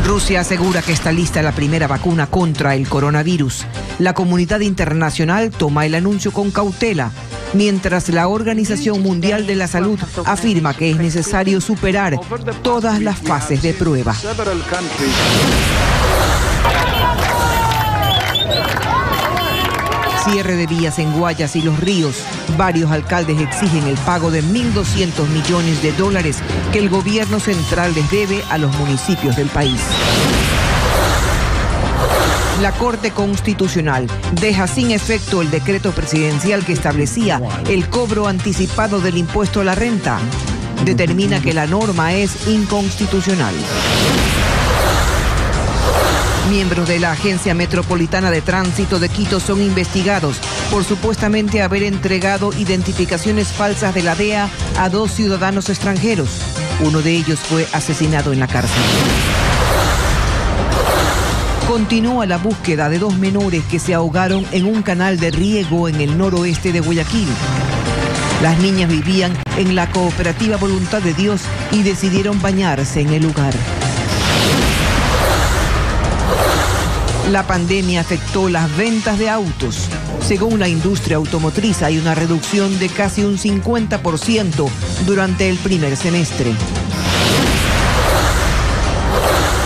Rusia asegura que está lista la primera vacuna contra el coronavirus. La comunidad internacional toma el anuncio con cautela, mientras la Organización Mundial de la Salud afirma que es necesario superar todas las fases de prueba. Cierre de vías en Guayas y Los Ríos. Varios alcaldes exigen el pago de $1.200 millones que el gobierno central les debe a los municipios del país. La Corte Constitucional deja sin efecto el decreto presidencial que establecía el cobro anticipado del impuesto a la renta. Determina que la norma es inconstitucional. Miembros de la Agencia Metropolitana de Tránsito de Quito son investigados por supuestamente haber entregado identificaciones falsas de la DEA a 2 ciudadanos extranjeros. Uno de ellos fue asesinado en la cárcel. Continúa la búsqueda de 2 menores que se ahogaron en un canal de riego en el noroeste de Guayaquil. Las niñas vivían en la cooperativa Voluntad de Dios y decidieron bañarse en el lugar. La pandemia afectó las ventas de autos. Según la industria automotriz, hay una reducción de casi un 50% durante el primer semestre.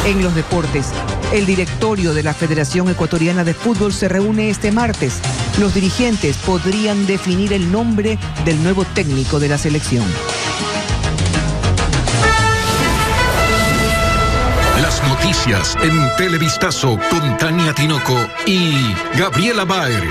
En los deportes, el directorio de la Federación Ecuatoriana de Fútbol se reúne este martes. Los dirigentes podrían definir el nombre del nuevo técnico de la selección. Las noticias en Televistazo con Tania Tinoco y Gabriela Baer.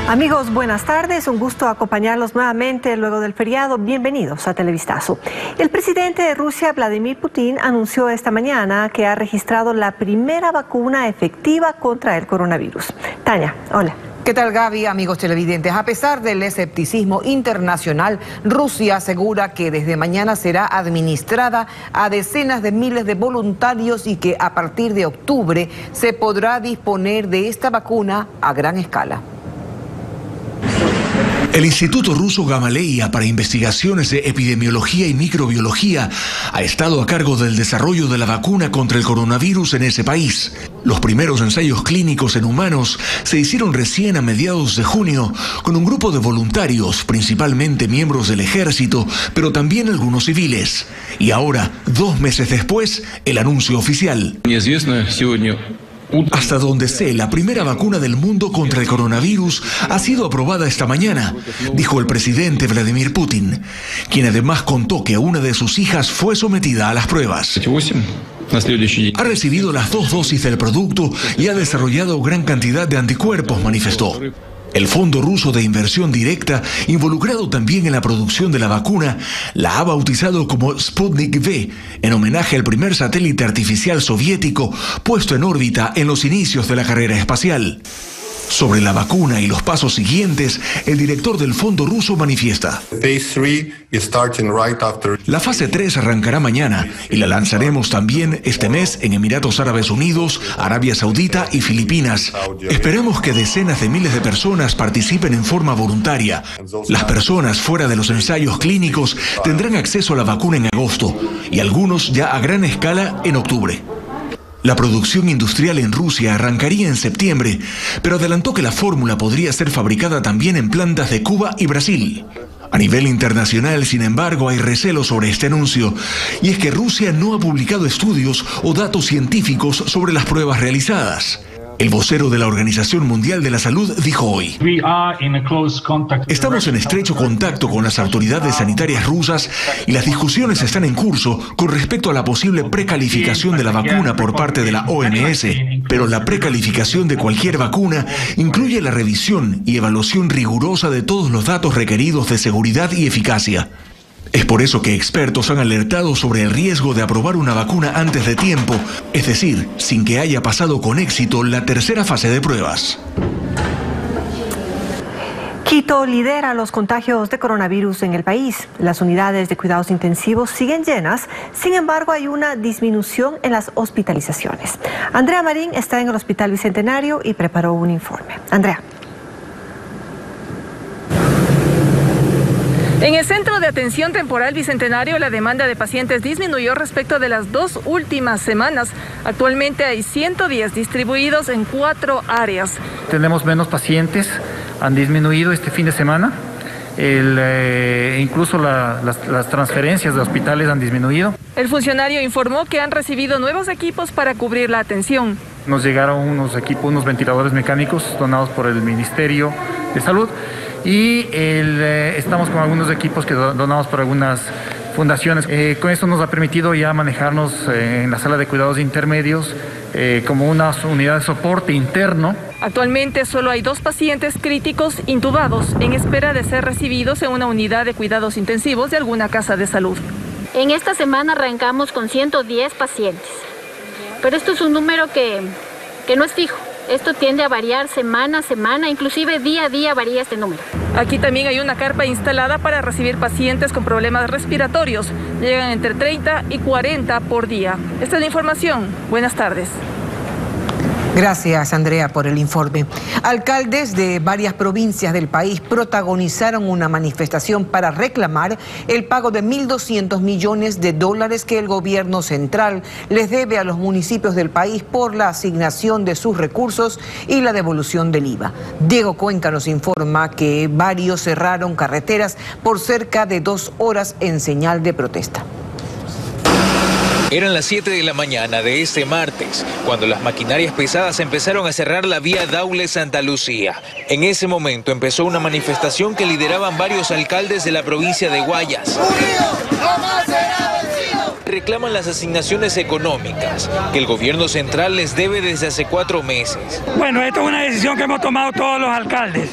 Amigos, buenas tardes. Un gusto acompañarlos nuevamente luego del feriado. Bienvenidos a Televistazo. El presidente de Rusia, Vladimir Putin, anunció esta mañana que ha registrado la primera vacuna efectiva contra el coronavirus. Tania, hola. ¿Qué tal, Gaby? Amigos televidentes, a pesar del escepticismo internacional, Rusia asegura que desde mañana será administrada a decenas de miles de voluntarios y que a partir de octubre se podrá disponer de esta vacuna a gran escala. El Instituto Ruso Gamaleya para Investigaciones de Epidemiología y Microbiología ha estado a cargo del desarrollo de la vacuna contra el coronavirus en ese país. Los primeros ensayos clínicos en humanos se hicieron recién a mediados de junio con un grupo de voluntarios, principalmente miembros del ejército, pero también algunos civiles. Y ahora, 2 meses después, el anuncio oficial. Hasta donde sé, la primera vacuna del mundo contra el coronavirus ha sido aprobada esta mañana, dijo el presidente Vladimir Putin, quien además contó que una de sus hijas fue sometida a las pruebas. Ha recibido las 2 dosis del producto y ha desarrollado gran cantidad de anticuerpos, manifestó. El Fondo Ruso de Inversión Directa, involucrado también en la producción de la vacuna, la ha bautizado como Sputnik V, en homenaje al primer satélite artificial soviético puesto en órbita en los inicios de la carrera espacial. Sobre la vacuna y los pasos siguientes, el director del fondo ruso manifiesta: la fase 3 arrancará mañana y la lanzaremos también este mes en Emiratos Árabes Unidos, Arabia Saudita y Filipinas. Esperamos que decenas de miles de personas participen en forma voluntaria. Las personas fuera de los ensayos clínicos tendrán acceso a la vacuna en agosto y algunos ya a gran escala en octubre. La producción industrial en Rusia arrancaría en septiembre, pero adelantó que la fórmula podría ser fabricada también en plantas de Cuba y Brasil. A nivel internacional, sin embargo, hay recelo sobre este anuncio, y es que Rusia no ha publicado estudios o datos científicos sobre las pruebas realizadas. El vocero de la Organización Mundial de la Salud dijo hoy: estamos en estrecho contacto con las autoridades sanitarias rusas y las discusiones están en curso con respecto a la posible precalificación de la vacuna por parte de la OMS, pero la precalificación de cualquier vacuna incluye la revisión y evaluación rigurosa de todos los datos requeridos de seguridad y eficacia. Es por eso que expertos han alertado sobre el riesgo de aprobar una vacuna antes de tiempo, es decir, sin que haya pasado con éxito la tercera fase de pruebas. Quito lidera los contagios de coronavirus en el país. Las unidades de cuidados intensivos siguen llenas, sin embargo hay una disminución en las hospitalizaciones. Andrea Marín está en el Hospital Bicentenario y preparó un informe. Andrea. En el Centro de Atención Temporal Bicentenario, la demanda de pacientes disminuyó respecto de las 2 últimas semanas. Actualmente hay 110 distribuidos en 4 áreas. Tenemos menos pacientes, han disminuido este fin de semana. Incluso las transferencias de hospitales han disminuido. El funcionario informó que han recibido nuevos equipos para cubrir la atención. Nos llegaron unos equipos, unos ventiladores mecánicos donados por el Ministerio de Salud y estamos con algunos equipos que donados por algunas fundaciones. Con esto nos ha permitido ya manejarnos en la sala de cuidados intermedios como una unidad de soporte interno. Actualmente solo hay 2 pacientes críticos intubados en espera de ser recibidos en una unidad de cuidados intensivos de alguna casa de salud. En esta semana arrancamos con 110 pacientes, pero esto es un número que no es fijo. Esto tiende a variar semana a semana, inclusive día a día varía este número. Aquí también hay una carpa instalada para recibir pacientes con problemas respiratorios. Llegan entre 30 y 40 por día. Esta es la información. Buenas tardes. Gracias, Andrea, por el informe. Alcaldes de varias provincias del país protagonizaron una manifestación para reclamar el pago de 1.200 millones de dólares que el gobierno central les debe a los municipios del país por la asignación de sus recursos y la devolución del IVA. Diego Cuenca nos informa que varios cerraron carreteras por cerca de 2 horas en señal de protesta. Eran las 7 de la mañana de este martes, cuando las maquinarias pesadas empezaron a cerrar la vía Daule-Santa Lucía. En ese momento empezó una manifestación que lideraban varios alcaldes de la provincia de Guayas. Reclaman las asignaciones económicas que el gobierno central les debe desde hace 4 meses. Bueno, esto es una decisión que hemos tomado todos los alcaldes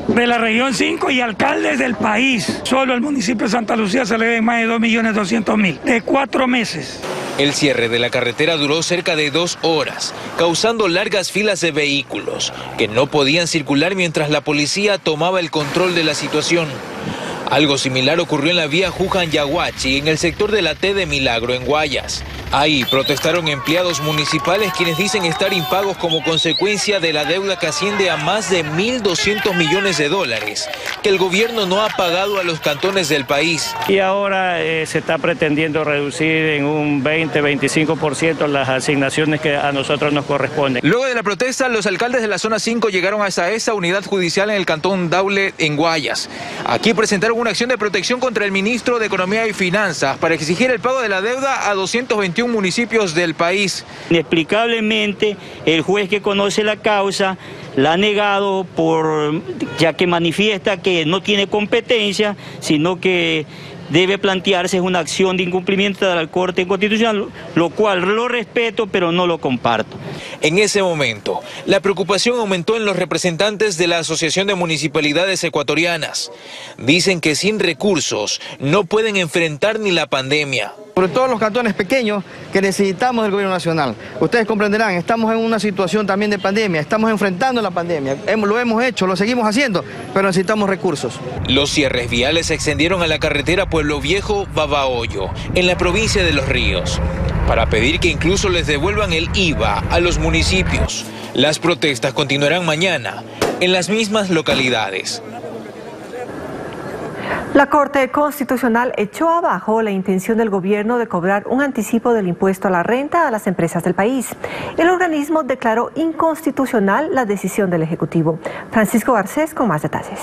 de la región 5 y alcaldes del país. Solo al municipio de Santa Lucía se le deben más de 2.200.000 de 4 meses. El cierre de la carretera duró cerca de 2 horas, causando largas filas de vehículos que no podían circular mientras la policía tomaba el control de la situación. Algo similar ocurrió en la vía Juján-Yaguachi, en el sector de la T de Milagro, en Guayas. Ahí protestaron empleados municipales quienes dicen estar impagos como consecuencia de la deuda que asciende a más de 1.200 millones de dólares, que el gobierno no ha pagado a los cantones del país. Y ahora se está pretendiendo reducir en un 20-25% las asignaciones que a nosotros nos corresponden. Luego de la protesta, los alcaldes de la zona 5 llegaron hasta esa unidad judicial en el cantón Daule, en Guayas. Aquí presentaron una acción de protección contra el ministro de Economía y Finanzas para exigir el pago de la deuda a 221 municipios del país. Inexplicablemente, el juez que conoce la causa la ha negado ya que manifiesta que no tiene competencia, sino que debe plantearse una acción de incumplimiento de la Corte Constitucional, lo cual lo respeto, pero no lo comparto. En ese momento, la preocupación aumentó en los representantes de la Asociación de Municipalidades Ecuatorianas. Dicen que sin recursos no pueden enfrentar ni la pandemia. Sobre todo los cantones pequeños que necesitamos del gobierno nacional. Ustedes comprenderán, estamos en una situación también de pandemia, estamos enfrentando la pandemia, lo hemos hecho, lo seguimos haciendo, pero necesitamos recursos. Los cierres viales se extendieron a la carretera Pueblo Viejo-Babahoyo, en la provincia de Los Ríos, para pedir que incluso les devuelvan el IVA a los municipios. Las protestas continuarán mañana en las mismas localidades. La Corte Constitucional echó abajo la intención del gobierno de cobrar un anticipo del impuesto a la renta a las empresas del país. El organismo declaró inconstitucional la decisión del Ejecutivo. Francisco Garcés con más detalles.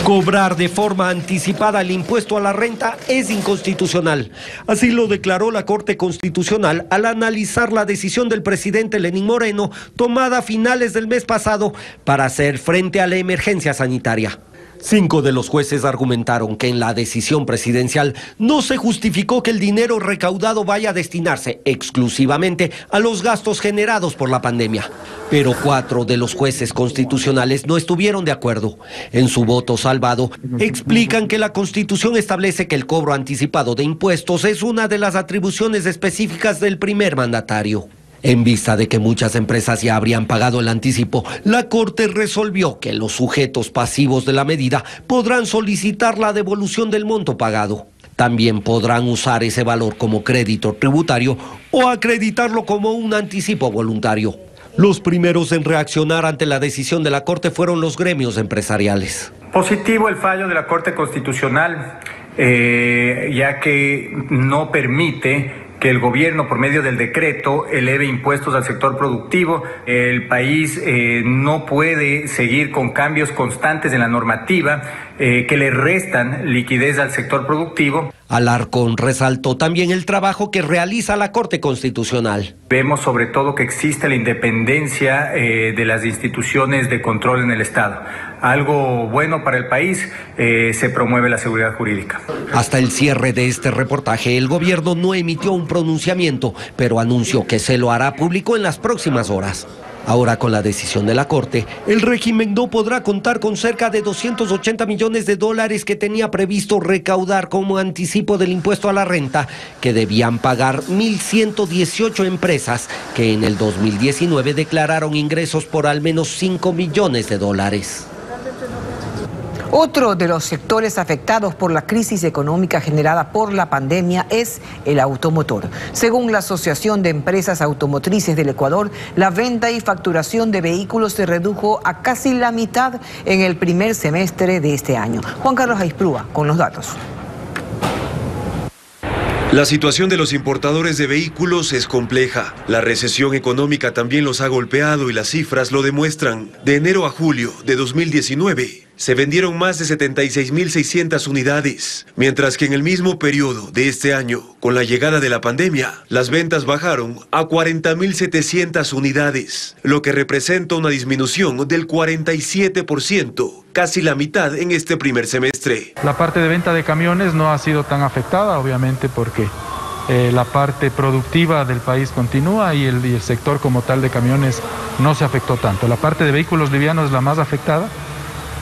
Cobrar de forma anticipada el impuesto a la renta es inconstitucional. Así lo declaró la Corte Constitucional al analizar la decisión del presidente Lenín Moreno tomada a finales del mes pasado para hacer frente a la emergencia sanitaria. 5 de los jueces argumentaron que en la decisión presidencial no se justificó que el dinero recaudado vaya a destinarse exclusivamente a los gastos generados por la pandemia. Pero 4 de los jueces constitucionales no estuvieron de acuerdo. En su voto salvado, explican que la Constitución establece que el cobro anticipado de impuestos es una de las atribuciones específicas del primer mandatario. En vista de que muchas empresas ya habrían pagado el anticipo, la Corte resolvió que los sujetos pasivos de la medida podrán solicitar la devolución del monto pagado. También podrán usar ese valor como crédito tributario o acreditarlo como un anticipo voluntario. Los primeros en reaccionar ante la decisión de la Corte fueron los gremios empresariales. Positivo el fallo de la Corte Constitucional, ya que no permite que el gobierno, por medio del decreto, eleve impuestos al sector productivo. El país no puede seguir con cambios constantes en la normativa que le restan liquidez al sector productivo. Alarcón resaltó también el trabajo que realiza la Corte Constitucional. Vemos sobre todo que existe la independencia de las instituciones de control en el Estado. Algo bueno para el país, se promueve la seguridad jurídica. Hasta el cierre de este reportaje, el gobierno no emitió un pronunciamiento, pero anunció que se lo hará público en las próximas horas. Ahora, con la decisión de la Corte, el régimen no podrá contar con cerca de 280 millones de dólares que tenía previsto recaudar como anticipo del impuesto a la renta, que debían pagar 1.118 empresas que en el 2019 declararon ingresos por al menos 5 millones de dólares. Otro de los sectores afectados por la crisis económica generada por la pandemia es el automotor. Según la Asociación de Empresas Automotrices del Ecuador, la venta y facturación de vehículos se redujo a casi la mitad en el primer semestre de este año. Juan Carlos Aisprúa con los datos. La situación de los importadores de vehículos es compleja. La recesión económica también los ha golpeado y las cifras lo demuestran. De enero a julio de 2019 se vendieron más de 76.600 unidades, mientras que en el mismo periodo de este año, con la llegada de la pandemia, las ventas bajaron a 40.700 unidades, lo que representa una disminución del 47%, casi la mitad en este primer semestre. La parte de venta de camiones no ha sido tan afectada, obviamente, porque la parte productiva del país continúa y el sector como tal de camiones no se afectó tanto. La parte de vehículos livianos es la más afectada.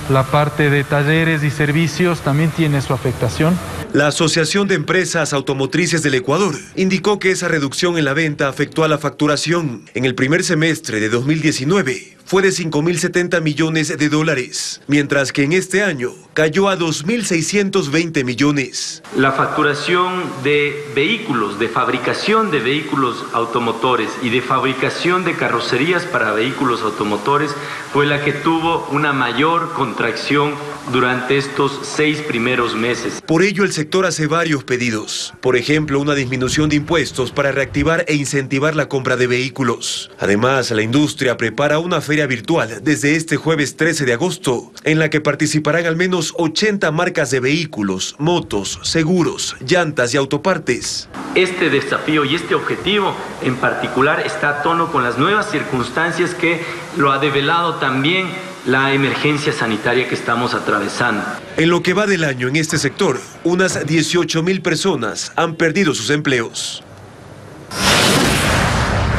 La parte de talleres y servicios también tiene su afectación. La Asociación de Empresas Automotrices del Ecuador indicó que esa reducción en la venta afectó a la facturación. En el primer semestre de 2019 fue de 5.070 millones de dólares, mientras que en este año cayó a 2.620 millones. La facturación de vehículos, de fabricación de vehículos automotores y de fabricación de carrocerías para vehículos automotores fue la que tuvo una mayor contracción durante estos 6 primeros meses. Por ello, el sector hace varios pedidos. Por ejemplo, una disminución de impuestos para reactivar e incentivar la compra de vehículos. Además, la industria prepara una feria virtual desde este jueves 13 de agosto, en la que participarán al menos 80 marcas de vehículos, motos, seguros, llantas y autopartes. Este desafío y este objetivo en particular está a tono con las nuevas circunstancias que lo ha develado también la emergencia sanitaria que estamos atravesando. En lo que va del año en este sector, unas 18.000 personas han perdido sus empleos.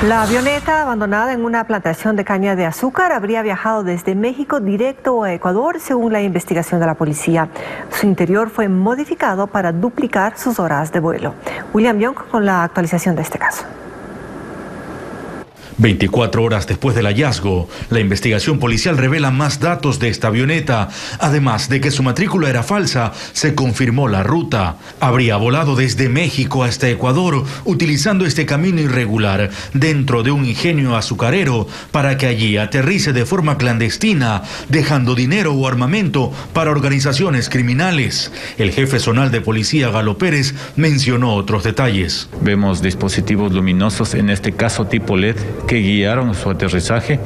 La avioneta abandonada en una plantación de caña de azúcar habría viajado desde México directo a Ecuador, según la investigación de la policía. Su interior fue modificado para duplicar sus horas de vuelo. William Young con la actualización de este caso. 24 horas después del hallazgo, la investigación policial revela más datos de esta avioneta. Además de que su matrícula era falsa, se confirmó la ruta. Habría volado desde México hasta Ecuador, utilizando este camino irregular dentro de un ingenio azucarero para que allí aterrice de forma clandestina, dejando dinero o armamento para organizaciones criminales. El jefe zonal de policía, Galo Pérez, mencionó otros detalles. Vemos dispositivos luminosos, en este caso tipo LED, que guiaron su aterrizaje.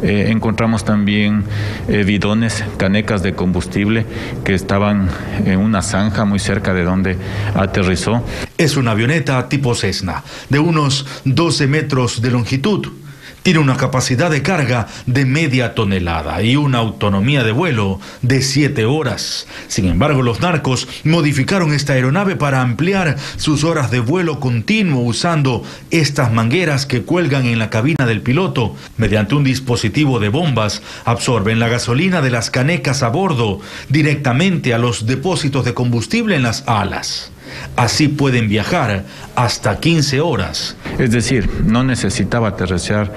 Encontramos también bidones, canecas de combustible que estaban en una zanja muy cerca de donde aterrizó. Es una avioneta tipo Cessna, de unos 12 metros de longitud. Tiene una capacidad de carga de media tonelada y una autonomía de vuelo de 7 horas. Sin embargo, los narcos modificaron esta aeronave para ampliar sus horas de vuelo continuo usando estas mangueras que cuelgan en la cabina del piloto. Mediante un dispositivo de bombas, absorben la gasolina de las canecas a bordo directamente a los depósitos de combustible en las alas. Así pueden viajar hasta 15 horas. Es decir, no necesitaba aterrizar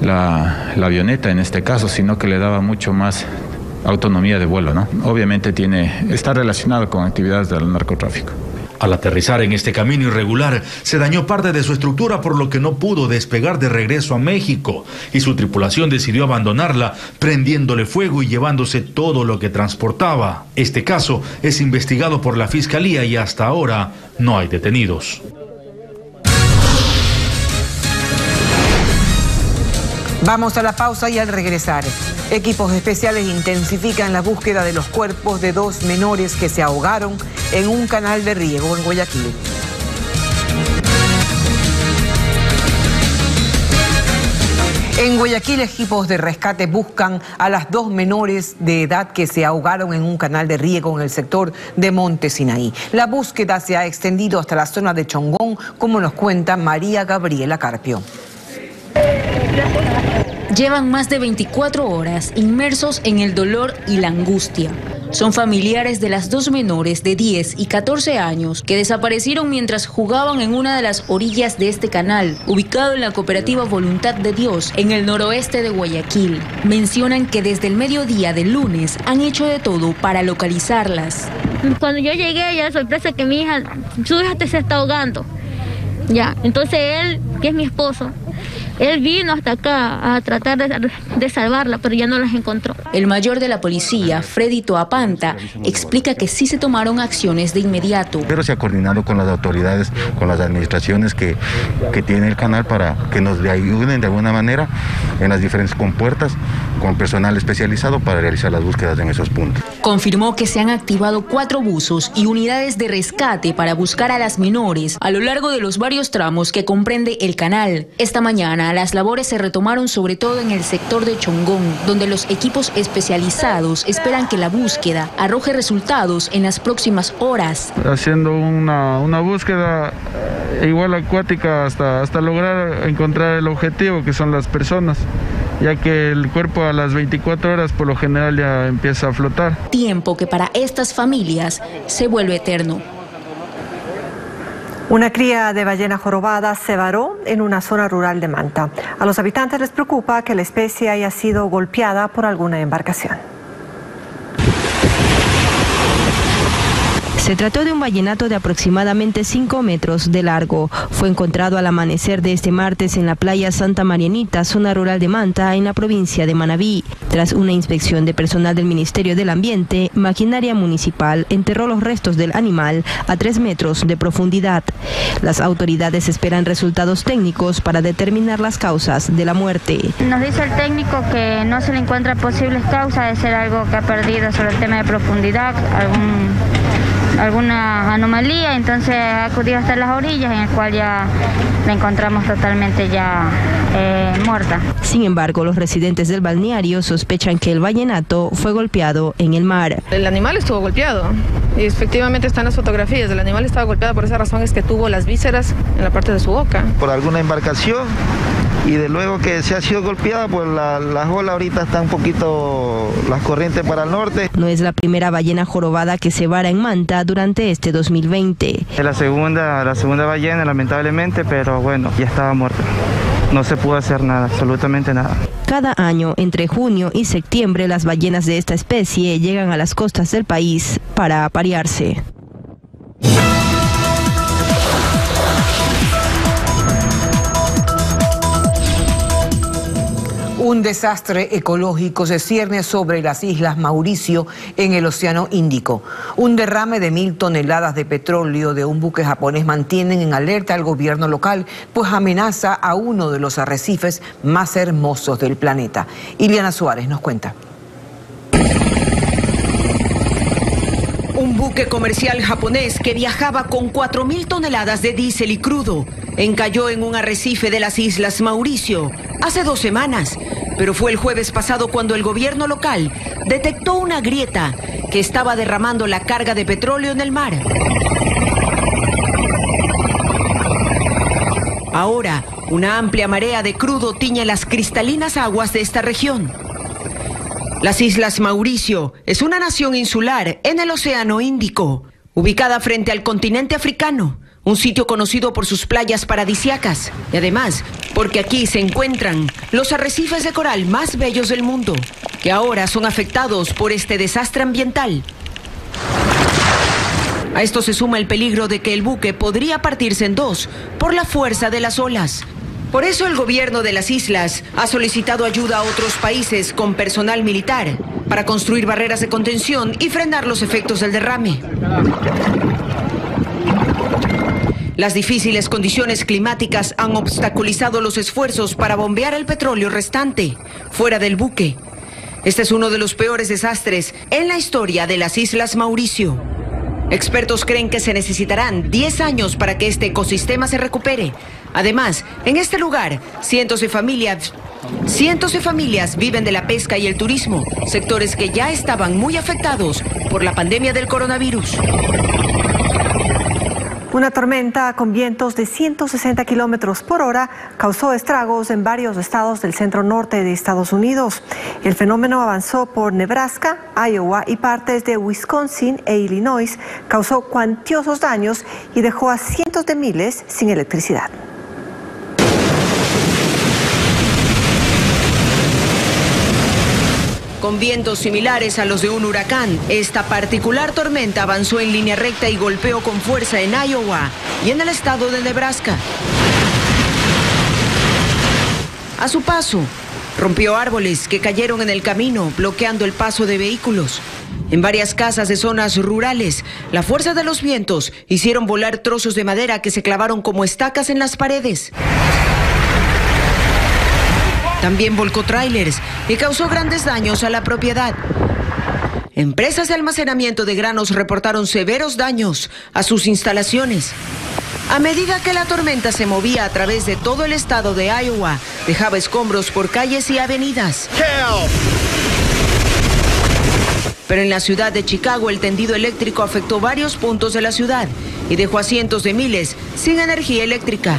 la avioneta en este caso, sino que le daba mucho más autonomía de vuelo, ¿no? Obviamente está relacionado con actividades del narcotráfico. Al aterrizar en este camino irregular, se dañó parte de su estructura, por lo que no pudo despegar de regreso a México, y su tripulación decidió abandonarla, prendiéndole fuego y llevándose todo lo que transportaba. Este caso es investigado por la Fiscalía y hasta ahora no hay detenidos. Vamos a la pausa y al regresar, equipos especiales intensifican la búsqueda de los cuerpos de 2 menores que se ahogaron en un canal de riego en Guayaquil. En Guayaquil, equipos de rescate buscan a las 2 menores de edad que se ahogaron en un canal de riego en el sector de Monte Sinaí. La búsqueda se ha extendido hasta la zona de Chongón, como nos cuenta María Gabriela Carpio. Llevan más de 24 horas inmersos en el dolor y la angustia. Son familiares de las 2 menores de 10 y 14 años que desaparecieron mientras jugaban en una de las orillas de este canal, ubicado en la cooperativa Voluntad de Dios, en el noroeste de Guayaquil. Mencionan que desde el mediodía del lunes han hecho de todo para localizarlas. Cuando yo llegué, ya sorpresa que su hija se está ahogando. Ya, entonces él, que es mi esposo, él vino hasta acá a tratar de salvarla, pero ya no las encontró. El mayor de la policía, Freddy Toapanta, explica que sí se tomaron acciones de inmediato. Pero se ha coordinado con las autoridades, con las administraciones que tiene el canal para que nos ayuden de alguna manera en las diferentes compuertas, con personal especializado para realizar las búsquedas en esos puntos. Confirmó que se han activado 4 buzos y unidades de rescate para buscar a las menores a lo largo de los varios tramos que comprende el canal. Esta mañana las labores se retomaron sobre todo en el sector de Chongón, donde los equipos especializados esperan que la búsqueda arroje resultados en las próximas horas. Haciendo una búsqueda igual acuática hasta lograr encontrar el objetivo, que son las personas, ya que el cuerpo a las 24 horas por lo general ya empieza a flotar. Tiempo que para estas familias se vuelve eterno. Una cría de ballena jorobada se varó en una zona rural de Manta. A los habitantes les preocupa que la especie haya sido golpeada por alguna embarcación. Se trató de un vallenato de aproximadamente 5 metros de largo. Fue encontrado al amanecer de este martes en la playa Santa Marianita, zona rural de Manta, en la provincia de Manabí. Tras una inspección de personal del Ministerio del Ambiente, maquinaria municipal enterró los restos del animal a 3 metros de profundidad. Las autoridades esperan resultados técnicos para determinar las causas de la muerte. Nos dice el técnico que no se le encuentra posibles causas de ser algo que ha perdido sobre el tema de profundidad, alguna anomalía, entonces ha acudido hasta las orillas, en el cual ya la encontramos totalmente ya muerta. Sin embargo, los residentes del balneario sospechan que el vallenato fue golpeado en el mar. El animal estuvo golpeado y efectivamente están las fotografías. El animal estaba golpeado, por esa razón es que tuvo las vísceras en la parte de su boca. Por alguna embarcación, y de luego que se ha sido golpeada, pues la ola ahorita está un poquito, las corrientes para el norte. No es la primera ballena jorobada que se vara en Manta durante este 2020. Es la segunda ballena, lamentablemente, pero bueno, ya estaba muerta. No se pudo hacer nada, absolutamente nada. Cada año, entre junio y septiembre, las ballenas de esta especie llegan a las costas del país para aparearse. Un desastre ecológico se cierne sobre las Islas Mauricio en el Océano Índico. Un derrame de 1000 toneladas de petróleo de un buque japonés mantienen en alerta al gobierno local, pues amenaza a uno de los arrecifes más hermosos del planeta. Iliana Suárez nos cuenta. Un buque comercial japonés que viajaba con 4000 toneladas de diésel y crudo encalló en un arrecife de las Islas Mauricio hace 2 semanas, pero fue el jueves pasado cuando el gobierno local detectó una grieta que estaba derramando la carga de petróleo en el mar. Ahora, una amplia marea de crudo tiñe las cristalinas aguas de esta región. Las Islas Mauricio es una nación insular en el Océano Índico, ubicada frente al continente africano, un sitio conocido por sus playas paradisíacas y además porque aquí se encuentran los arrecifes de coral más bellos del mundo, que ahora son afectados por este desastre ambiental. A esto se suma el peligro de que el buque podría partirse en dos por la fuerza de las olas. Por eso el gobierno de las islas ha solicitado ayuda a otros países con personal militar para construir barreras de contención y frenar los efectos del derrame. Las difíciles condiciones climáticas han obstaculizado los esfuerzos para bombear el petróleo restante fuera del buque. Este es uno de los peores desastres en la historia de las Islas Mauricio. Expertos creen que se necesitarán 10 años para que este ecosistema se recupere. Además, en este lugar, cientos de familias viven de la pesca y el turismo, sectores que ya estaban muy afectados por la pandemia del coronavirus. Una tormenta con vientos de 160 kilómetros por hora causó estragos en varios estados del centro norte de Estados Unidos. El fenómeno avanzó por Nebraska, Iowa y partes de Wisconsin e Illinois, causó cuantiosos daños y dejó a cientos de miles sin electricidad. Con vientos similares a los de un huracán, esta particular tormenta avanzó en línea recta y golpeó con fuerza en Iowa y en el estado de Nebraska. A su paso, rompió árboles que cayeron en el camino, bloqueando el paso de vehículos. En varias casas de zonas rurales, la fuerza de los vientos hicieron volar trozos de madera que se clavaron como estacas en las paredes. También volcó tráilers y causó grandes daños a la propiedad. Empresas de almacenamiento de granos reportaron severos daños a sus instalaciones. A medida que la tormenta se movía a través de todo el estado de Iowa, dejaba escombros por calles y avenidas. Pero en la ciudad de Chicago, el tendido eléctrico afectó varios puntos de la ciudad y dejó a cientos de miles sin energía eléctrica.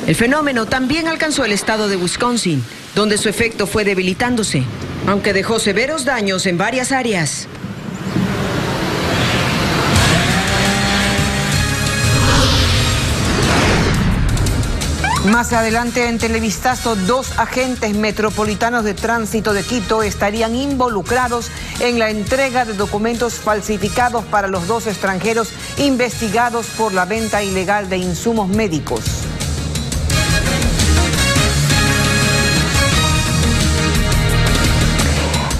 El fenómeno también alcanzó el estado de Wisconsin, donde su efecto fue debilitándose, aunque dejó severos daños en varias áreas. Más adelante en Televistazo, 2 agentes metropolitanos de tránsito de Quito estarían involucrados en la entrega de documentos falsificados para los 2 extranjeros investigados por la venta ilegal de insumos médicos.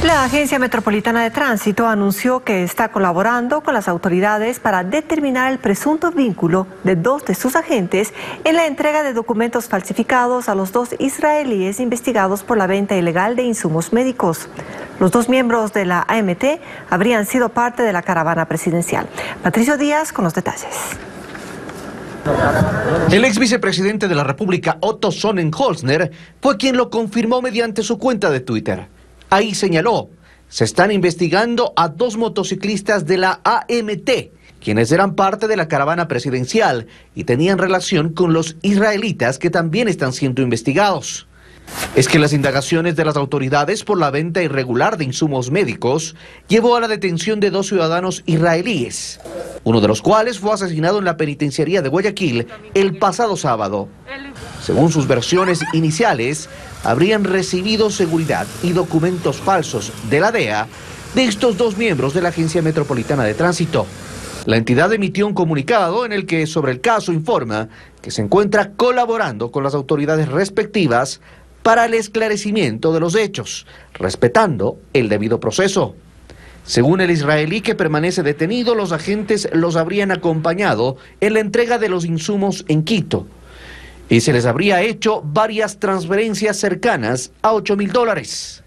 La Agencia Metropolitana de Tránsito anunció que está colaborando con las autoridades para determinar el presunto vínculo de 2 de sus agentes en la entrega de documentos falsificados a los 2 israelíes investigados por la venta ilegal de insumos médicos. Los 2 miembros de la AMT habrían sido parte de la caravana presidencial. Patricio Díaz con los detalles. El ex vicepresidente de la República, Otto Sonnenholzner, fue quien lo confirmó mediante su cuenta de Twitter. Ahí señaló, se están investigando a 2 motociclistas de la AMT, quienes eran parte de la caravana presidencial y tenían relación con los israelitas que también están siendo investigados. Es que las indagaciones de las autoridades por la venta irregular de insumos médicos llevó a la detención de 2 ciudadanos israelíes, uno de los cuales fue asesinado en la penitenciaría de Guayaquil el pasado sábado. Según sus versiones iniciales, habrían recibido seguridad y documentos falsos de la DEA de estos 2 miembros de la Agencia Metropolitana de Tránsito. La entidad emitió un comunicado en el que sobre el caso informa que se encuentra colaborando con las autoridades respectivas para el esclarecimiento de los hechos, respetando el debido proceso. Según el israelí que permanece detenido, los agentes los habrían acompañado en la entrega de los insumos en Quito y se les habría hecho varias transferencias cercanas a $8.000.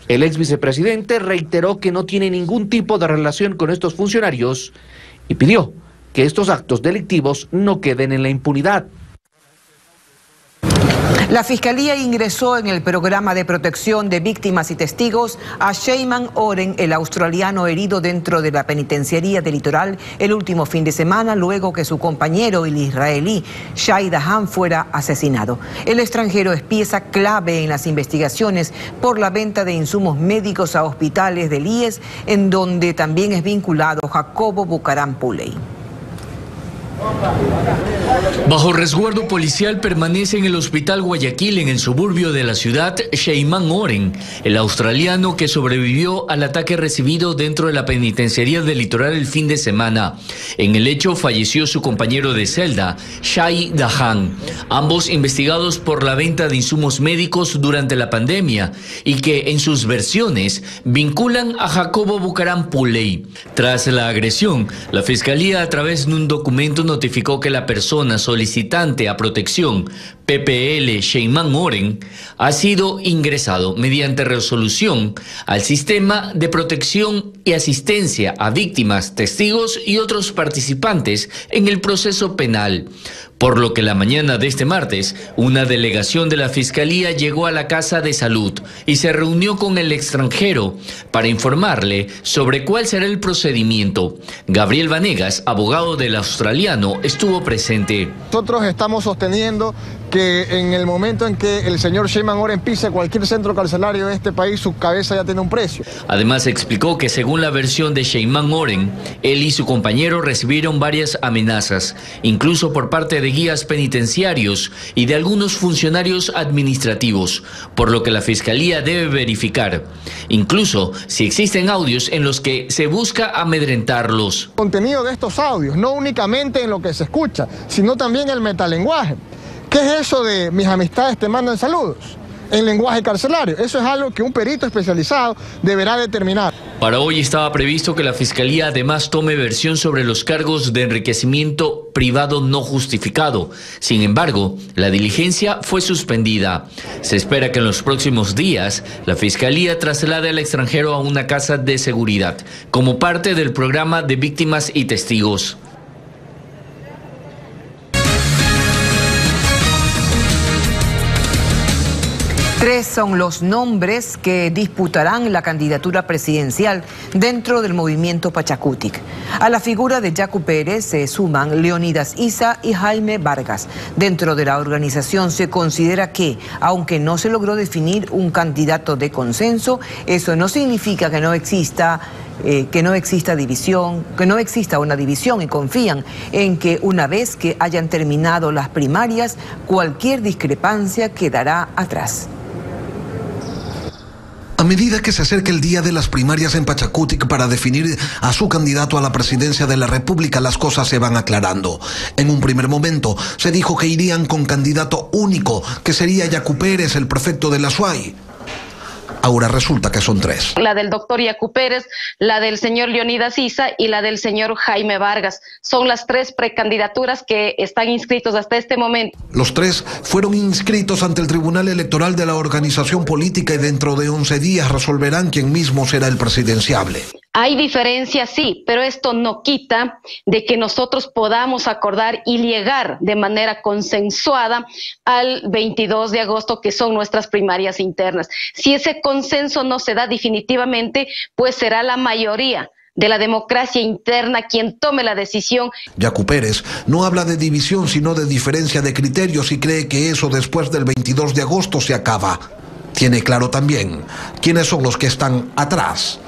El ex vicepresidente reiteró que no tiene ningún tipo de relación con estos funcionarios y pidió que estos actos delictivos no queden en la impunidad. La Fiscalía ingresó en el programa de protección de víctimas y testigos a Sheyman Oren, el australiano herido dentro de la penitenciaría del Litoral el último fin de semana, luego que su compañero, el israelí Shai Dahan, fuera asesinado. El extranjero es pieza clave en las investigaciones por la venta de insumos médicos a hospitales del IES, en donde también es vinculado Jacobo Bucaram Puley. Bajo resguardo policial permanece en el Hospital Guayaquil, en el suburbio de la ciudad, Sheyman Oren, el australiano que sobrevivió al ataque recibido dentro de la penitenciaría del Litoral el fin de semana. En el hecho falleció su compañero de celda, Shai Dahan, ambos investigados por la venta de insumos médicos durante la pandemia y que en sus versiones vinculan a Jacobo Bucaram Puley. Tras la agresión, la Fiscalía a través de un documento notificó que la persona solicitante a protección, PPL Sheyman Oren, ha sido ingresado mediante resolución al Sistema de Protección y Asistencia a Víctimas, Testigos y otros participantes en el proceso penal. Por lo que la mañana de este martes, una delegación de la Fiscalía llegó a la Casa de Salud y se reunió con el extranjero para informarle sobre cuál será el procedimiento. Gabriel Vanegas, abogado del australiano, estuvo presente. Nosotros estamos sosteniendo que en el momento en que el señor Sheyman Oren pise cualquier centro carcelario de este país, su cabeza ya tiene un precio. Además explicó que según la versión de Sheyman Oren, él y su compañero recibieron varias amenazas, incluso por parte de guías penitenciarios y de algunos funcionarios administrativos, por lo que la Fiscalía debe verificar, incluso si existen audios en los que se busca amedrentarlos. El contenido de estos audios, no únicamente en lo que se escucha, sino también el metalenguaje. ¿Qué es eso de mis amistades te mandan saludos? En lenguaje carcelario. Eso es algo que un perito especializado deberá determinar. Para hoy estaba previsto que la Fiscalía además tome versión sobre los cargos de enriquecimiento privado no justificado. Sin embargo, la diligencia fue suspendida. Se espera que en los próximos días la Fiscalía traslade al extranjero a una casa de seguridad, como parte del programa de víctimas y testigos. 3 son los nombres que disputarán la candidatura presidencial dentro del movimiento Pachacutic. A la figura de Yacu Pérez se suman Leonidas Issa y Jaime Vargas. Dentro de la organización se considera que, aunque no se logró definir un candidato de consenso, eso no significa que no exista división, que no exista una división, y confían en que una vez que hayan terminado las primarias, cualquier discrepancia quedará atrás. A medida que se acerca el día de las primarias en Pachacutic para definir a su candidato a la presidencia de la República, las cosas se van aclarando. En un primer momento se dijo que irían con candidato único, que sería Yacu Pérez, el prefecto de la SUAY. Ahora resulta que son 3. La del doctor Yacu Pérez, la del señor Leonidas Issa y la del señor Jaime Vargas. Son las 3 precandidaturas que están inscritos hasta este momento. Los 3 fueron inscritos ante el Tribunal Electoral de la organización política y dentro de 11 días resolverán quién mismo será el presidenciable. Hay diferencias, sí, pero esto no quita de que nosotros podamos acordar y llegar de manera consensuada al 22 de agosto, que son nuestras primarias internas. Si ese consenso no se da definitivamente, pues será la mayoría de la democracia interna quien tome la decisión. Yacu Pérez no habla de división, sino de diferencia de criterios y cree que eso después del 22 de agosto se acaba. Tiene claro también quiénes son los que están atrás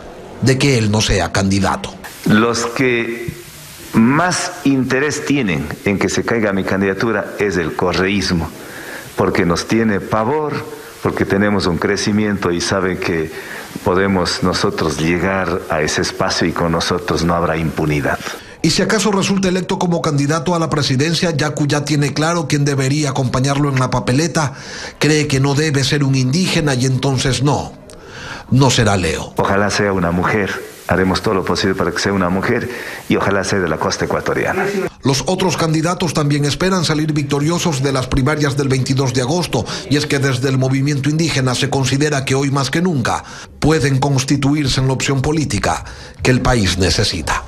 de que él no sea candidato. Los que más interés tienen en que se caiga mi candidatura es el correísmo, porque nos tiene pavor, porque tenemos un crecimiento y saben que podemos nosotros llegar a ese espacio y con nosotros no habrá impunidad. Y si acaso resulta electo como candidato a la presidencia, Yacu ya tiene claro quién debería acompañarlo en la papeleta. Cree que no debe ser un indígena y entonces no será Leo. Ojalá sea una mujer, haremos todo lo posible para que sea una mujer y ojalá sea de la costa ecuatoriana. Los otros candidatos también esperan salir victoriosos de las primarias del 22 de agosto y es que desde el movimiento indígena se considera que hoy más que nunca pueden constituirse en la opción política que el país necesita.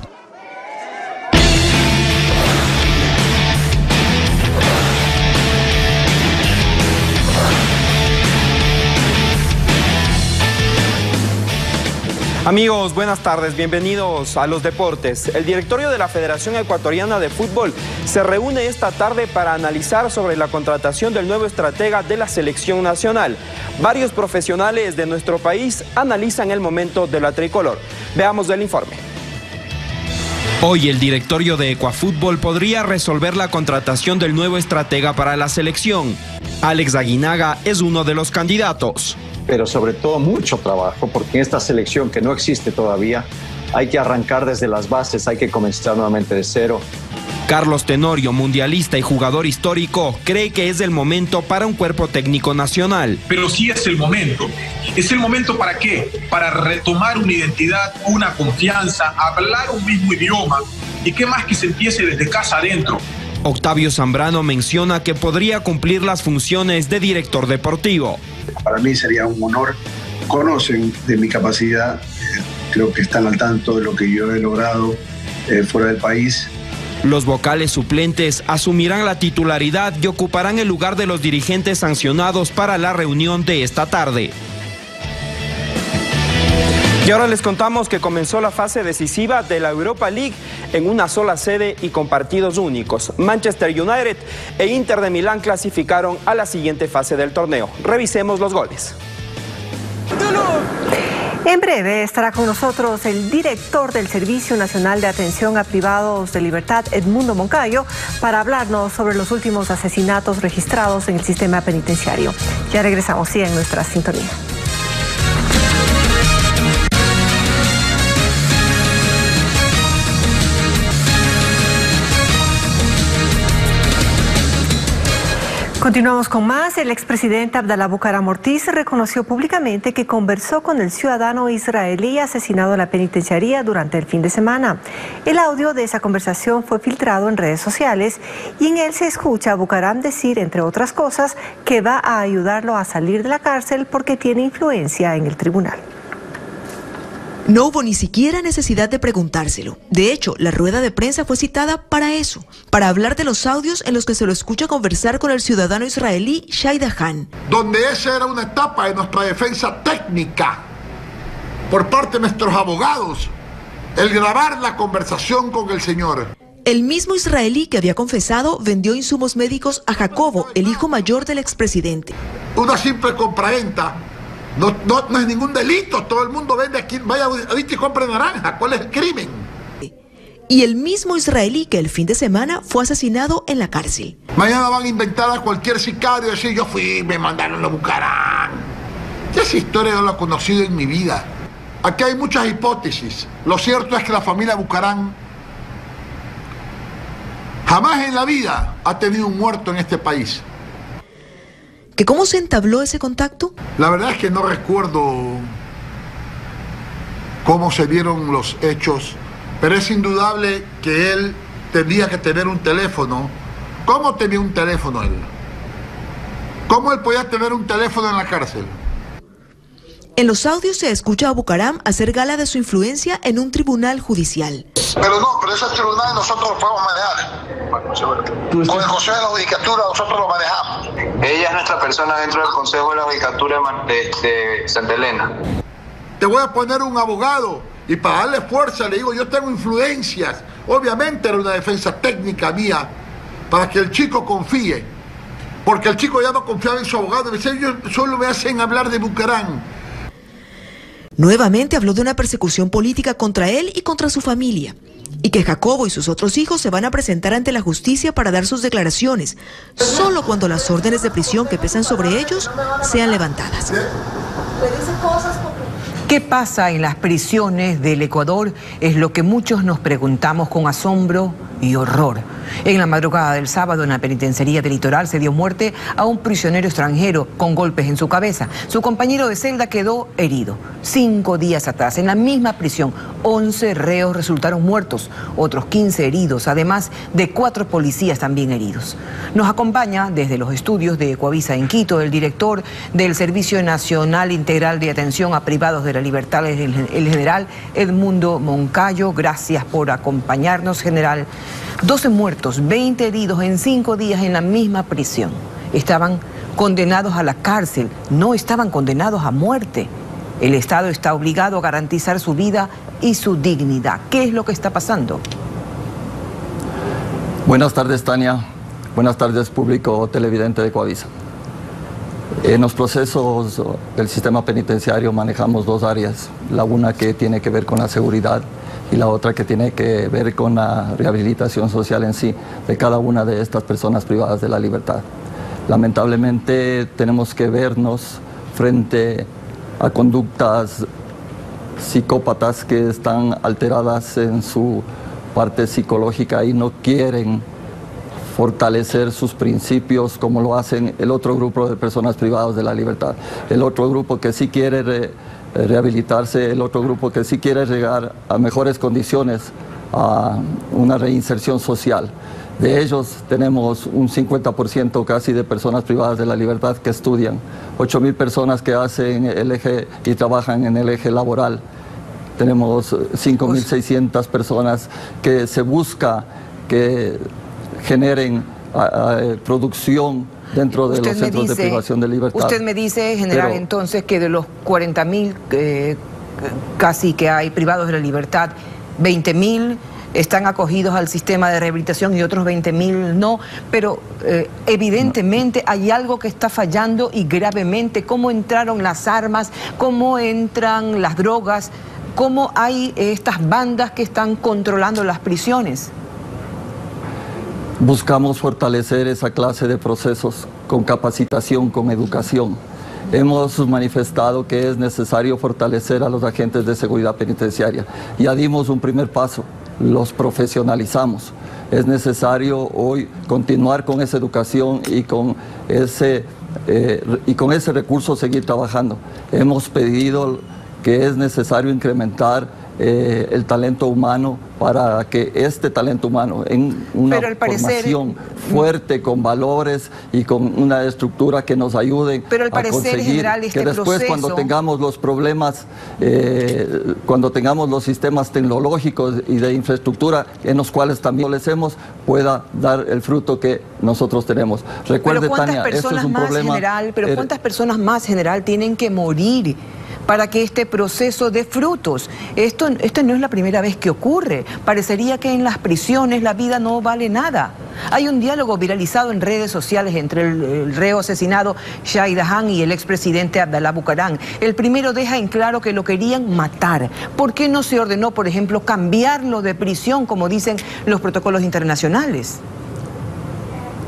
Amigos, buenas tardes, bienvenidos a los deportes. El directorio de la Federación Ecuatoriana de Fútbol se reúne esta tarde para analizar sobre la contratación del nuevo estratega de la selección nacional. Varios profesionales de nuestro país analizan el momento de la tricolor. Veamos el informe. Hoy el directorio de Ecuafútbol podría resolver la contratación del nuevo estratega para la selección. Alex Aguinaga es uno de los candidatos. Pero sobre todo mucho trabajo, porque en esta selección que no existe todavía, hay que arrancar desde las bases, hay que comenzar nuevamente de cero. Carlos Tenorio, mundialista y jugador histórico, cree que es el momento para un cuerpo técnico nacional. Pero sí es el momento. ¿Es el momento para qué? Para retomar una identidad, una confianza, hablar un mismo idioma. ¿Y qué más que se empiece desde casa adentro? Octavio Zambrano menciona que podría cumplir las funciones de director deportivo. Para mí sería un honor. Conocen de mi capacidad, creo que están al tanto de lo que yo he logrado fuera del país. Los vocales suplentes asumirán la titularidad y ocuparán el lugar de los dirigentes sancionados para la reunión de esta tarde. Y ahora les contamos que comenzó la fase decisiva de la Europa League en una sola sede y con partidos únicos. Manchester United e Inter de Milán clasificaron a la siguiente fase del torneo. Revisemos los goles. En breve estará con nosotros el director del Servicio Nacional de Atención a Privados de Libertad, Edmundo Moncayo, para hablarnos sobre los últimos asesinatos registrados en el sistema penitenciario. Ya regresamos, sí, en nuestra sintonía. Continuamos con más. El expresidente Abdalá Bucaram Ortiz reconoció públicamente que conversó con el ciudadano israelí asesinado en la penitenciaría durante el fin de semana. El audio de esa conversación fue filtrado en redes sociales y en él se escucha a Bucaram decir, entre otras cosas, que va a ayudarlo a salir de la cárcel porque tiene influencia en el tribunal. No hubo ni siquiera necesidad de preguntárselo. De hecho, la rueda de prensa fue citada para eso, para hablar de los audios en los que se lo escucha conversar con el ciudadano israelí Shai Dahan. Donde esa era una etapa de nuestra defensa técnica por parte de nuestros abogados, el grabar la conversación con el señor. El mismo israelí que había confesado vendió insumos médicos a Jacobo, el hijo mayor del expresidente. Una simple compraventa. No es ningún delito, todo el mundo vende aquí, vaya ahorita y compre naranja, ¿cuál es el crimen? Y el mismo israelí que el fin de semana fue asesinado en la cárcel. Mañana van a inventar a cualquier sicario y decir, yo fui, me mandaron a Bucaram. Esa historia no la he conocido en mi vida. Aquí hay muchas hipótesis. Lo cierto es que la familia Bucaram jamás en la vida ha tenido un muerto en este país. ¿Que cómo se entabló ese contacto? La verdad es que no recuerdo cómo se dieron los hechos, pero es indudable que él tenía que tener un teléfono. ¿Cómo tenía un teléfono él? ¿Cómo él podía tener un teléfono en la cárcel? En los audios se escucha a Bucaram hacer gala de su influencia en un tribunal judicial. Pero ese tribunal nosotros lo podemos manejar. Con el Consejo de la Judicatura nosotros lo manejamos. Ella es nuestra persona dentro del Consejo de la Judicatura de Santa Elena. Te voy a poner un abogado y para darle fuerza le digo, yo tengo influencias. Obviamente era una defensa técnica mía para que el chico confíe. Porque el chico ya no confiaba en su abogado. Me decía, ellos solo me hacen hablar de Bucaram. Nuevamente habló de una persecución política contra él y contra su familia, y que Jacobo y sus otros hijos se van a presentar ante la justicia para dar sus declaraciones, solo cuando las órdenes de prisión que pesan sobre ellos sean levantadas. ¿Qué pasa en las prisiones del Ecuador? Es lo que muchos nos preguntamos con asombro y horror. En la madrugada del sábado, en la penitenciaría del Litoral, se dio muerte a un prisionero extranjero con golpes en su cabeza. Su compañero de celda quedó herido. 5 días atrás, en la misma prisión, 11 reos resultaron muertos, otros 15 heridos, además de 4 policías también heridos. Nos acompaña desde los estudios de Ecuavisa en Quito el director del Servicio Nacional Integral de Atención a Privados de la Libertad, el general Edmundo Moncayo. Gracias por acompañarnos, general. 12 muertos, 20 heridos en 5 días en la misma prisión. Estaban condenados a la cárcel, no estaban condenados a muerte. El Estado está obligado a garantizar su vida y su dignidad. ¿Qué es lo que está pasando? Buenas tardes, Tania. Buenas tardes, público televidente de Coavisa. En los procesos del sistema penitenciario manejamos 2 áreas. La una que tiene que ver con la seguridad y la otra que tiene que ver con la rehabilitación social en sí de cada una de estas personas privadas de la libertad. Lamentablemente tenemos que vernos frente a conductas psicópatas que están alteradas en su parte psicológica y no quieren fortalecer sus principios como lo hacen el otro grupo de personas privadas de la libertad. El otro grupo que sí quiere rehabilitarse, el otro grupo que sí quiere llegar a mejores condiciones, a una reinserción social. De ellos tenemos un 50% casi de personas privadas de la libertad que estudian, 8.000 personas que hacen el eje y trabajan en el eje laboral. Tenemos 5.600 personas que se busca que generen producción dentro de los centros de privación de libertad. Usted me dice, general, entonces, que de los 40.000 casi que hay privados de la libertad, 20.000 están acogidos al sistema de rehabilitación y otros 20.000 no, pero evidentemente hay algo que está fallando y gravemente. ¿Cómo entraron las armas? ¿Cómo entran las drogas? ¿Cómo hay estas bandas que están controlando las prisiones? Buscamos fortalecer esa clase de procesos con capacitación, con educación. Hemos manifestado que es necesario fortalecer a los agentes de seguridad penitenciaria. Ya dimos un primer paso, los profesionalizamos. Es necesario hoy continuar con esa educación y con ese recurso seguir trabajando. Hemos pedido que es necesario incrementar el talento humano para que este talento humano en una formación fuerte, con valores y con una estructura que nos ayuden a conseguir general, que después cuando tengamos los problemas, cuando tengamos los sistemas tecnológicos y de infraestructura en los cuales también establecemos, pueda dar el fruto que nosotros tenemos. Recuerde, Tania, esto es un problema... Pero ¿cuántas personas más, general, tienen que morir para que este proceso dé frutos? Esto no es la primera vez que ocurre. Parecería que en las prisiones la vida no vale nada. Hay un diálogo viralizado en redes sociales entre el reo asesinado Shahid Dahan y el expresidente Abdalá Bucaram. El primero deja en claro que lo querían matar. ¿Por qué no se ordenó, por ejemplo, cambiarlo de prisión, como dicen los protocolos internacionales?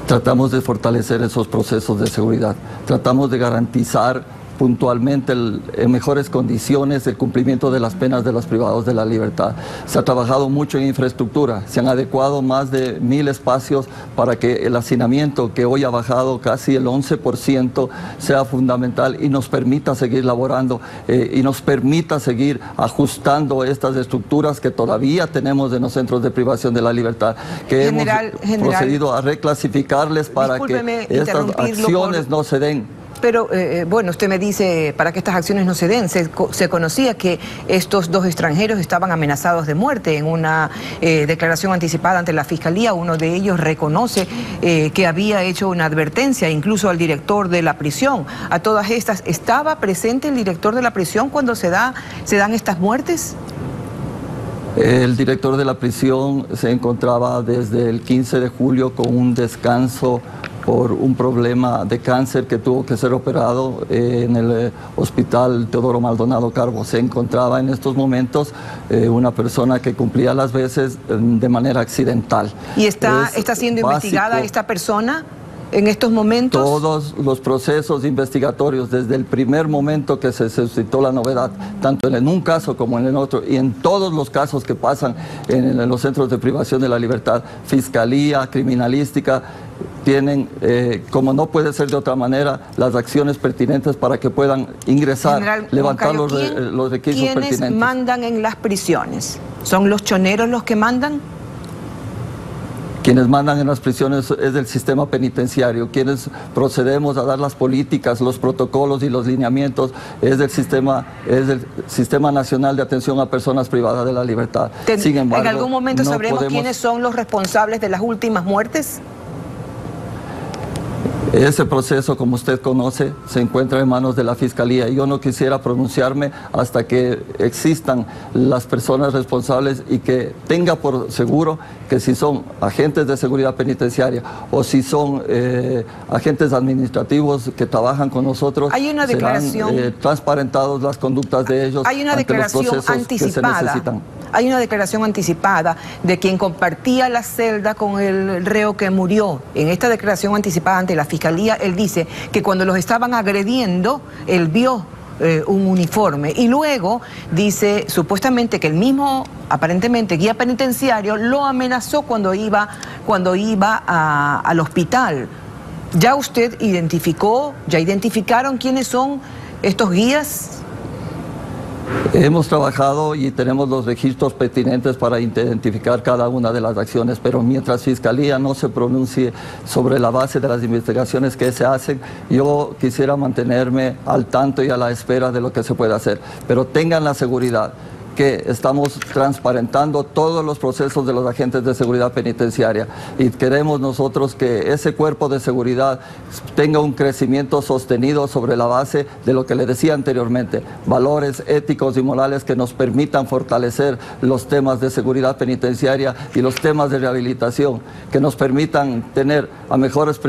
Tratamos de fortalecer esos procesos de seguridad. Tratamos de garantizar puntualmente en mejores condiciones el cumplimiento de las penas de los privados de la libertad. Se ha trabajado mucho en infraestructura, se han adecuado más de 1.000 espacios para que el hacinamiento, que hoy ha bajado casi el 11%, sea fundamental y nos permita seguir laborando y nos permita seguir ajustando estas estructuras que todavía tenemos en los centros de privación de la libertad, que hemos procedido a reclasificarles para que estas acciones no se den. Pero, bueno, usted me dice, para que estas acciones no se den, se conocía que estos dos extranjeros estaban amenazados de muerte. En una declaración anticipada ante la Fiscalía, uno de ellos reconoce que había hecho una advertencia, incluso al director de la prisión. A todas estas, ¿estaba presente el director de la prisión cuando se dan estas muertes? El director de la prisión se encontraba desde el 15 de julio con un descanso por un problema de cáncer que tuvo que ser operado en el hospital Teodoro Maldonado Carbo. Se encontraba en estos momentos una persona que cumplía las veces de manera accidental. ¿Y está siendo investigada esta persona en estos momentos? Todos los procesos investigatorios, desde el primer momento que se suscitó la novedad, tanto en un caso como en el otro, y en todos los casos que pasan en los centros de privación de la libertad, Fiscalía, Criminalística, tienen, como no puede ser de otra manera, las acciones pertinentes para que puedan ingresar, General levantar Moncayo, los requisitos pertinentes. ¿Quiénes mandan en las prisiones? ¿Son los choneros los que mandan? Quienes mandan en las prisiones es el sistema penitenciario, quienes procedemos a dar las políticas, los protocolos y los lineamientos es el Sistema Nacional de Atención a Personas Privadas de la Libertad. Sin embargo, ¿en algún momento no sabremos quiénes son los responsables de las últimas muertes? Ese proceso, como usted conoce, se encuentra en manos de la Fiscalía. Yo no quisiera pronunciarme hasta que existan las personas responsables y que tenga por seguro que si son agentes de seguridad penitenciaria o si son agentes administrativos que trabajan con nosotros, hay una declaración, serán transparentados las conductas de ellos. Hay una declaración anticipada. hay una declaración anticipada de quien compartía la celda con el reo que murió. En esta declaración anticipada ante la Fiscalía, él dice que cuando los estaban agrediendo, él vio un uniforme y luego dice supuestamente que el mismo, aparentemente, guía penitenciario lo amenazó cuando iba al hospital. ¿Ya usted identificaron quiénes son estos guías? Hemos trabajado y tenemos los registros pertinentes para identificar cada una de las acciones, pero mientras Fiscalía no se pronuncie sobre la base de las investigaciones que se hacen, yo quisiera mantenerme al tanto y a la espera de lo que se puede hacer. Pero tengan la seguridad que estamos transparentando todos los procesos de los agentes de seguridad penitenciaria y queremos nosotros que ese cuerpo de seguridad tenga un crecimiento sostenido sobre la base de lo que le decía anteriormente, valores éticos y morales que nos permitan fortalecer los temas de seguridad penitenciaria y los temas de rehabilitación, que nos permitan tener a mejores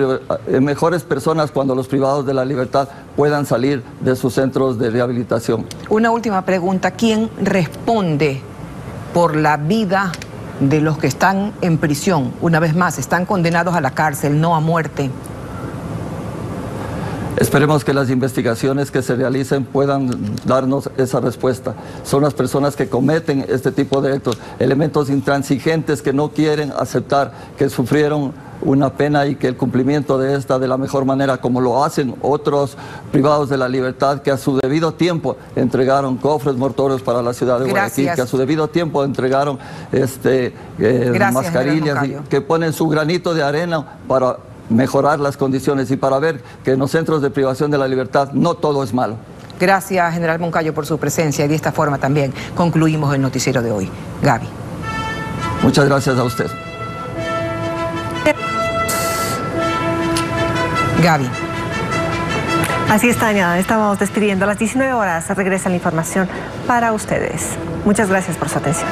personas cuando los privados de la libertad puedan salir de sus centros de rehabilitación. Una última pregunta, ¿quién responde por la vida de los que están en prisión? Una vez más, están condenados a la cárcel, no a muerte. Esperemos que las investigaciones que se realicen puedan darnos esa respuesta. Son las personas que cometen este tipo de actos, elementos intransigentes que no quieren aceptar que sufrieron una pena y que el cumplimiento de esta de la mejor manera, como lo hacen otros privados de la libertad que a su debido tiempo entregaron cofres mortuorios para la ciudad de Guayaquil, que a su debido tiempo entregaron mascarillas, que ponen su granito de arena para mejorar las condiciones y para ver que en los centros de privación de la libertad no todo es malo. Gracias, General Moncayo, por su presencia y de esta forma también concluimos el noticiero de hoy. Gaby. Muchas gracias a usted. Gaby. Así es, Tania, estamos despidiendo. A las 19 horas regresa la información para ustedes. Muchas gracias por su atención.